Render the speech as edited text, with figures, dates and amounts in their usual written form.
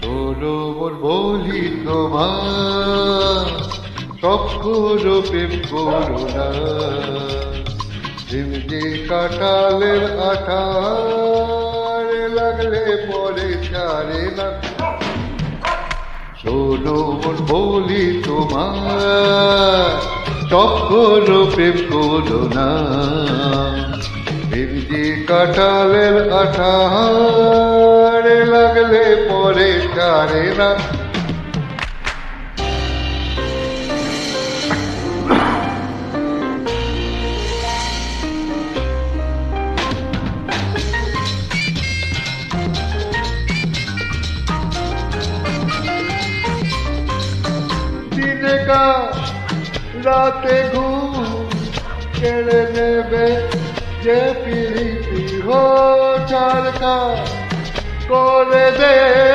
শোনো মোর বলি তোমার, সব করো প্রেম করো না। যে কাটালের আঠার লাগলে পরে ছাড়ে না। শোনো মোর বলি তোমার, সব করো প্রেম করো না। যে কাটালের আঠার লাগলে পরে ছাড়ে না। দিনে রাতে ঘুম কেড়ে নেবে যে পিরিতি হো চারকা করে দে।